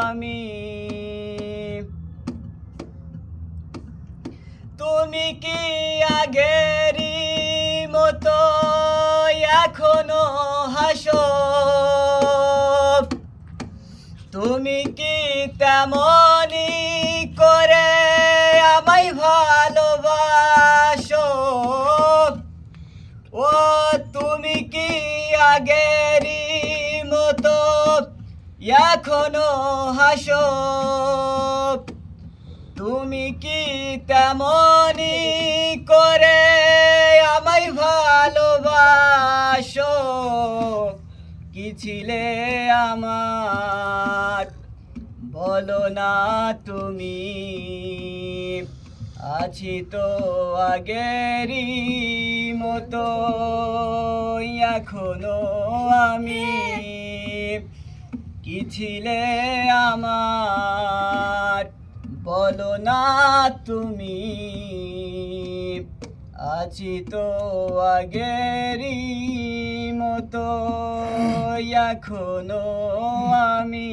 আমি। তুমি কি আগেরই মতো এখনো হাসো? তুমি কি তেমনি করে আমায় ভালোবাসো? ও তুমি কি আগেরই মতো এখনো হাসো? তুমি কি তেমনি করে আমায় ভালোবাসো? কি ছিলে আমার বলো না তুমি? আছি তো আগেরই মতো এখনো আমি। কি ছিলে আমার বলো না তুমি? আছি তো আগেরই মতো এখনো আমি।